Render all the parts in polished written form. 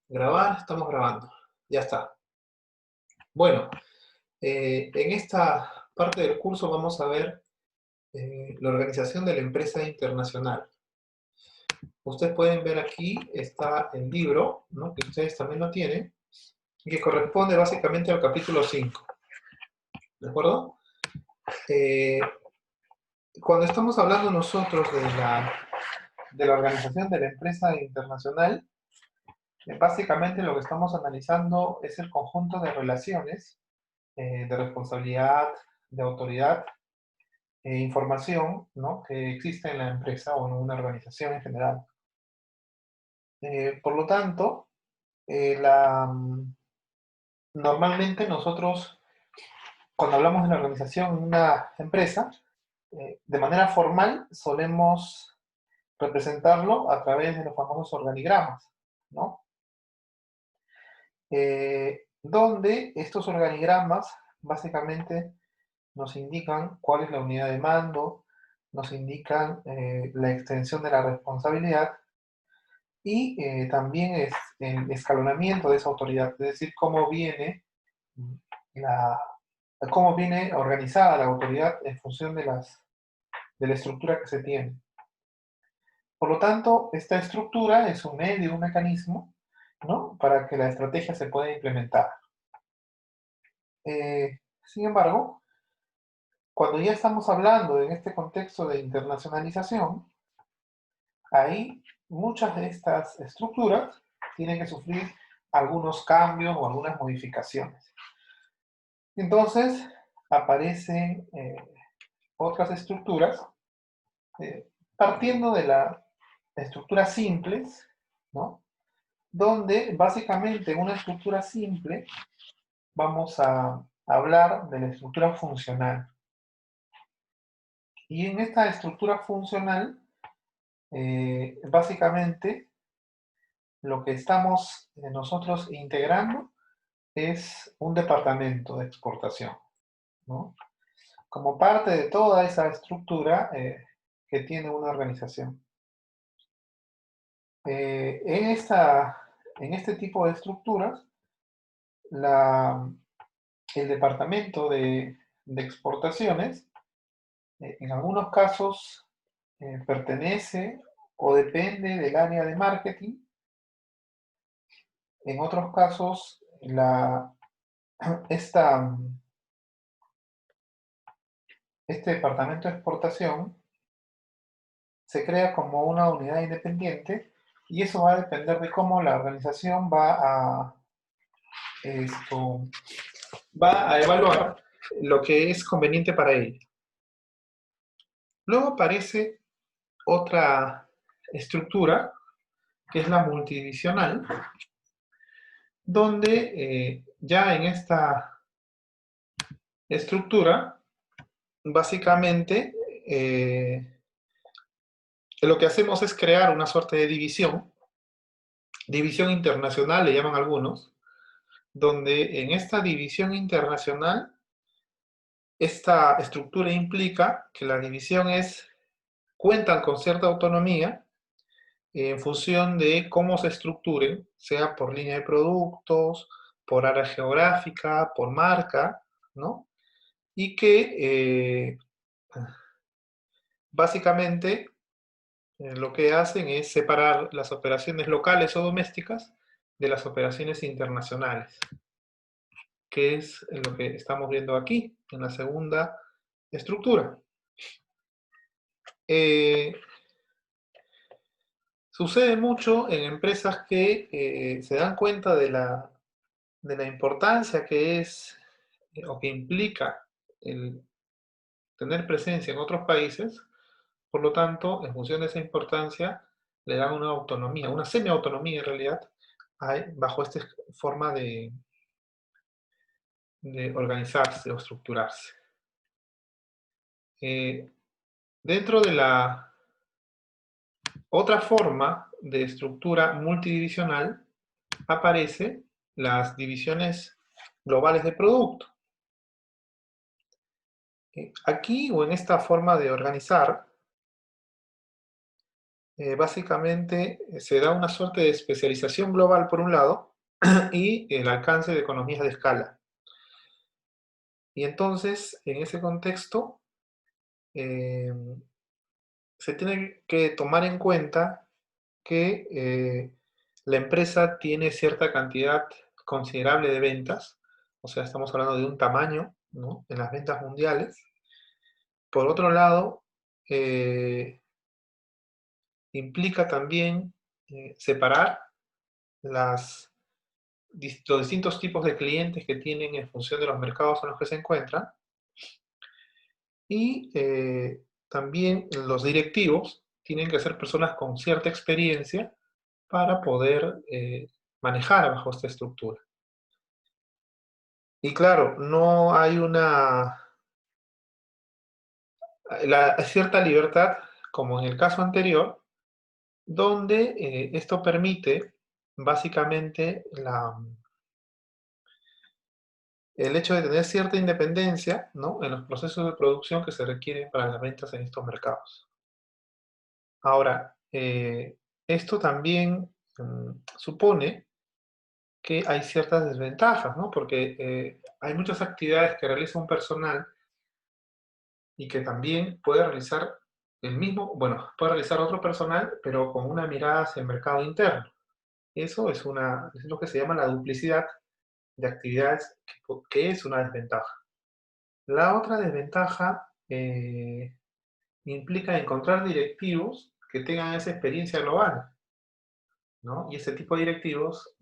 Grabar, estamos grabando. Ya está. Bueno, en esta parte del curso vamos a ver la organización de la empresa internacional. Ustedes pueden ver aquí, está el libro, ¿no? Que ustedes también lo tienen, y que corresponde básicamente al capítulo 5. ¿De acuerdo? Eh, Cuando estamos hablando nosotros de la organización de la empresa internacional, básicamente lo que estamos analizando es el conjunto de relaciones de responsabilidad, de autoridad e información, ¿no? Que existe en la empresa o en una organización en general. Por lo tanto, normalmente nosotros, cuando hablamos de la organización en una empresa, de manera formal solemos representarlo a través de los famosos organigramas, ¿no? Donde estos organigramas básicamente nos indican cuál es la unidad de mando, nos indican la extensión de la responsabilidad y también es el escalonamiento de esa autoridad, es decir, la, cómo viene organizada la autoridad en función de la estructura que se tiene. Por lo tanto, esta estructura es un medio, un mecanismo, ¿no? Para que la estrategia se pueda implementar. Sin embargo, cuando ya estamos hablando en este contexto de internacionalización, ahí muchas de estas estructuras tienen que sufrir algunos cambios o algunas modificaciones. Entonces, aparecen otras estructuras, partiendo de las estructuras simples, ¿no? Donde básicamente en una estructura simple vamos a hablar de la estructura funcional. Y en esta estructura funcional, básicamente, lo que estamos nosotros integrando es un departamento de exportación, ¿no? Como parte de toda esa estructura que tiene una organización. En este tipo de estructuras, la, el departamento de exportaciones, en algunos casos, pertenece o depende del área de marketing. En otros casos, esta, este departamento de exportación se crea como una unidad independiente y eso va a depender de cómo la organización esto, va a evaluar lo que es conveniente para ella. Luego aparece otra estructura, que es la multidivisional, donde ya en esta estructura, básicamente, lo que hacemos es crear una suerte de división internacional, le llaman algunos, donde en esta división internacional, esta estructura implica que la división cuentan con cierta autonomía en función de cómo se estructuren, sea por línea de productos, por área geográfica, por marca, ¿no? Y que básicamente lo que hacen es separar las operaciones locales o domésticas de las operaciones internacionales, que es lo que estamos viendo aquí, en la segunda estructura. Sucede mucho en empresas que se dan cuenta de la importancia que es o que implica el tener presencia en otros países. Por lo tanto, en función de esa importancia, le dan una autonomía, una semi-autonomía en realidad, bajo esta forma de organizarse o estructurarse. Dentro de la otra forma de estructura multidivisional aparece las divisiones globales de producto. Aquí o en esta forma de organizar, básicamente se da una suerte de especialización global por un lado y el alcance de economías de escala. Y entonces, en ese contexto, eh, se tiene que tomar en cuenta que la empresa tiene cierta cantidad considerable de ventas, o sea, estamos hablando de un tamaño, ¿no?, en las ventas mundiales. Por otro lado, implica también separar las, los distintos tipos de clientes que tienen en función de los mercados en los que se encuentran, y también los directivos tienen que ser personas con cierta experiencia para poder manejar bajo esta estructura. Y claro, no hay cierta libertad, como en el caso anterior, donde esto permite básicamente el hecho de tener cierta independencia, ¿no?, en los procesos de producción que se requieren para las ventas en estos mercados. Ahora, esto también supone que hay ciertas desventajas, ¿no? Porque hay muchas actividades que realiza un personal y que también puede realizar el mismo, bueno, puede realizar otro personal, pero con una mirada hacia el mercado interno. Eso es lo que se llama la duplicidad de actividades, que es una desventaja. La otra desventaja implica encontrar directivos que tengan esa experiencia global, ¿no? Y ese tipo de directivos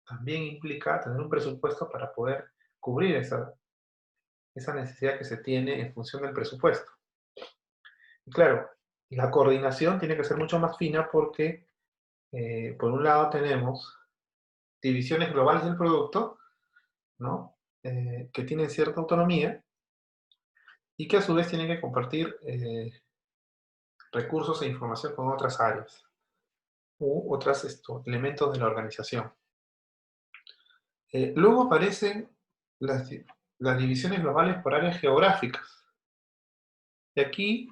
también implica tener un presupuesto para poder cubrir esa necesidad que se tiene en función del presupuesto. Y claro, la coordinación tiene que ser mucho más fina porque, por un lado, tenemos divisiones globales del producto, ¿no?, que tienen cierta autonomía y que a su vez tienen que compartir recursos e información con otras áreas u otros elementos de la organización. Luego aparecen las, las divisiones globales por áreas geográficas. Y aquí,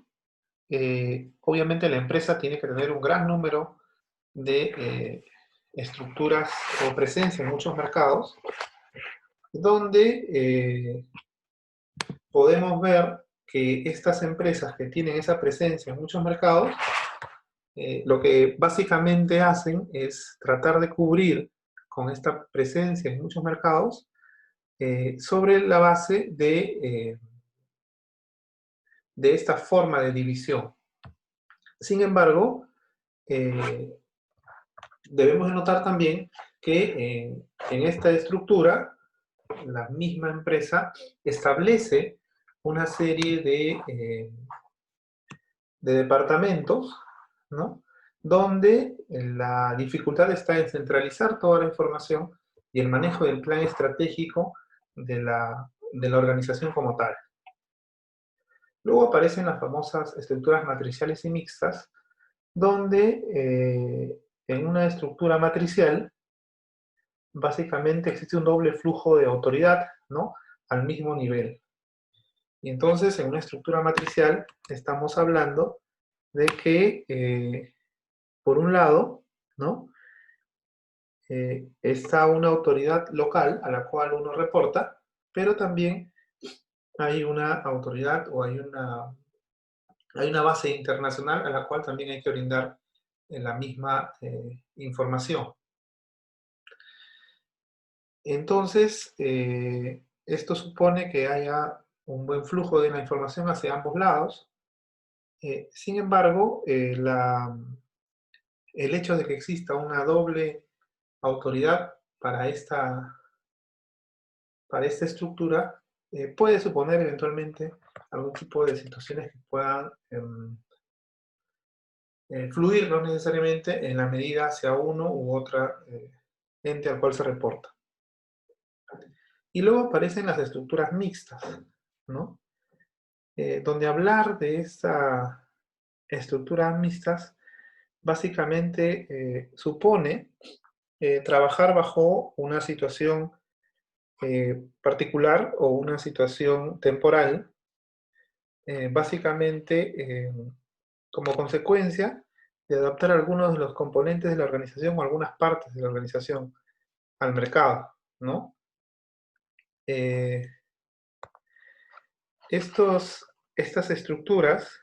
obviamente, la empresa tiene que tener un gran número de estructuras o presencia en muchos mercados, donde podemos ver que estas empresas que tienen esa presencia en muchos mercados, lo que básicamente hacen es tratar de cubrir con esta presencia en muchos mercados sobre la base de esta forma de división. Sin embargo, debemos de notar también que en esta estructura, la misma empresa establece una serie de departamentos, ¿no?, donde la dificultad está en centralizar toda la información y el manejo del plan estratégico de la organización como tal. Luego aparecen las famosas estructuras matriciales y mixtas, donde en una estructura matricial básicamente existe un doble flujo de autoridad, ¿no?, al mismo nivel. Y entonces, en una estructura matricial estamos hablando de que, por un lado, ¿no?, está una autoridad local a la cual uno reporta, pero también hay una autoridad o hay una base internacional a la cual también hay que brindar la misma información. Entonces, esto supone que haya un buen flujo de la información hacia ambos lados. Sin embargo, el hecho de que exista una doble autoridad para esta estructura puede suponer eventualmente algún tipo de situaciones que puedan fluir, no necesariamente en la medida hacia uno u otra ente al cual se reporta. Y luego aparecen las estructuras mixtas, ¿no?, donde hablar de esta estructuras mixtas básicamente supone trabajar bajo una situación particular o una situación temporal, básicamente como consecuencia de adaptar algunos de los componentes de la organización o algunas partes de la organización al mercado, ¿no? Estas estructuras,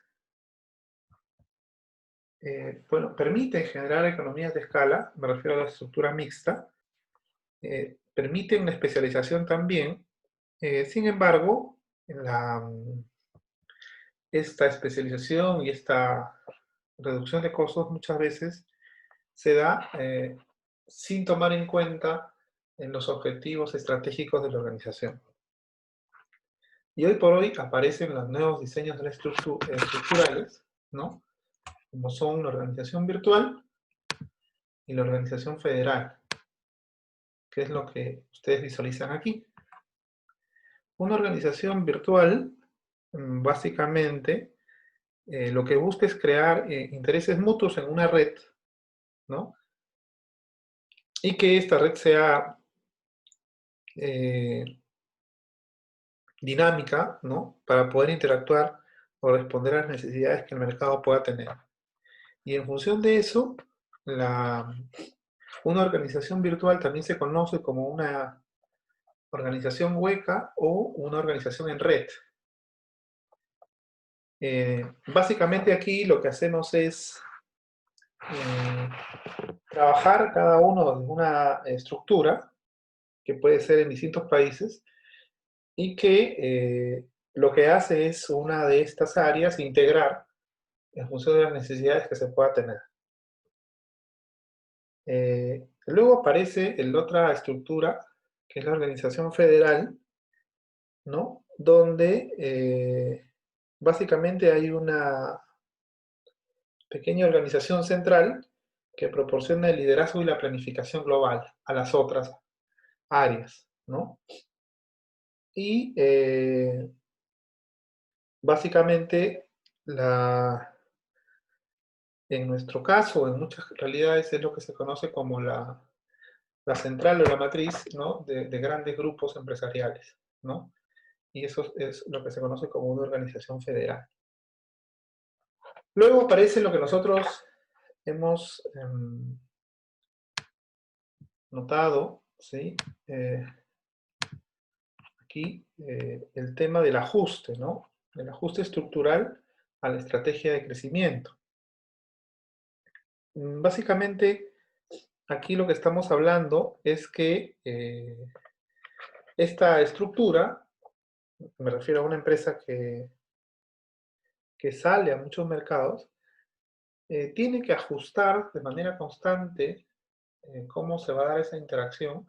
bueno, permiten generar economías de escala, me refiero a la estructura mixta, permiten la especialización también. Sin embargo, esta especialización y esta reducción de costos muchas veces se da sin tomar en cuenta en los objetivos estratégicos de la organización. Y hoy por hoy aparecen los nuevos diseños de estructurales, ¿no? Como son la organización virtual y la organización federal, que es lo que ustedes visualizan aquí. Una organización virtual, básicamente, lo que busca es crear intereses mutuos en una red, ¿no? Y que esta red sea dinámica, ¿no? Para poder interactuar o responder a las necesidades que el mercado pueda tener. Y en función de eso, una organización virtual también se conoce como una organización hueca o una organización en red. Básicamente aquí lo que hacemos es trabajar cada uno de una estructura que puede ser en distintos países y que lo que hace es una de estas áreas integrar en función de las necesidades que se pueda tener. Luego aparece la otra estructura, que es la organización federal, ¿no? Donde básicamente hay una pequeña organización central que proporciona el liderazgo y la planificación global a las otras áreas, ¿no? Y básicamente en nuestro caso, en muchas realidades, es lo que se conoce como la central o la matriz, ¿no? de grandes grupos empresariales, ¿no? Y eso es lo que se conoce como una organización federal. Luego aparece lo que nosotros hemos notado, ¿sí? Aquí el tema del ajuste, ¿no? El ajuste estructural a la estrategia de crecimiento. Básicamente, aquí lo que estamos hablando es que esta estructura, me refiero a una empresa que sale a muchos mercados, tiene que ajustar de manera constante cómo se va a dar esa interacción,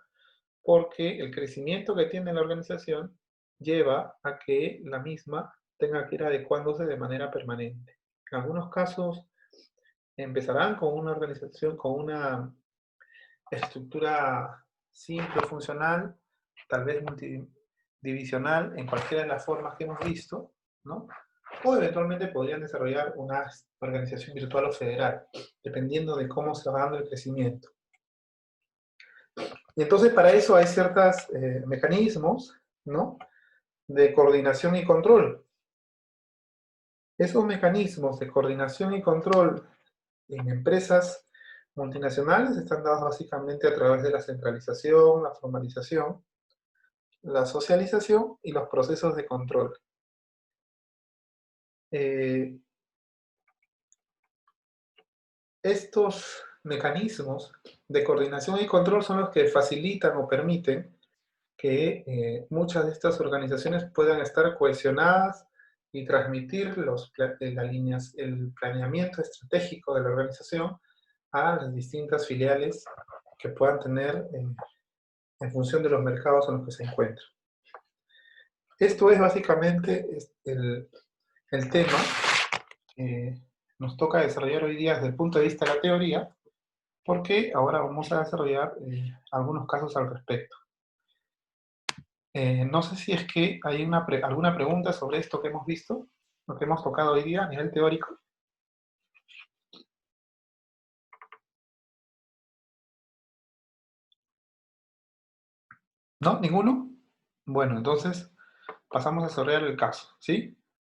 porque el crecimiento que tiene la organización lleva a que la misma tenga que ir adecuándose de manera permanente. En algunos casos empezarán con una organización, con una estructura simple, funcional, tal vez multidivisional, en cualquiera de las formas que hemos visto, ¿no? O eventualmente podrían desarrollar una organización virtual o federal, dependiendo de cómo se va dando el crecimiento. Y entonces para eso hay ciertos mecanismos, ¿no? De coordinación y control. Esos mecanismos de coordinación y control en empresas multinacionales están dados básicamente a través de la centralización, la formalización, la socialización y los procesos de control. Estos mecanismos de coordinación y control son los que facilitan o permiten que muchas de estas organizaciones puedan estar cohesionadas y transmitir el planeamiento estratégico de la organización a las distintas filiales que puedan tener en función de los mercados en los que se encuentran. Esto es básicamente el tema que nos toca desarrollar hoy día desde el punto de vista de la teoría, porque ahora vamos a desarrollar algunos casos al respecto. No sé si es que hay alguna pregunta sobre esto que hemos visto, lo que hemos tocado hoy día a nivel teórico. ¿No? ¿Ninguno? Bueno, entonces pasamos a desarrollar el caso, ¿sí?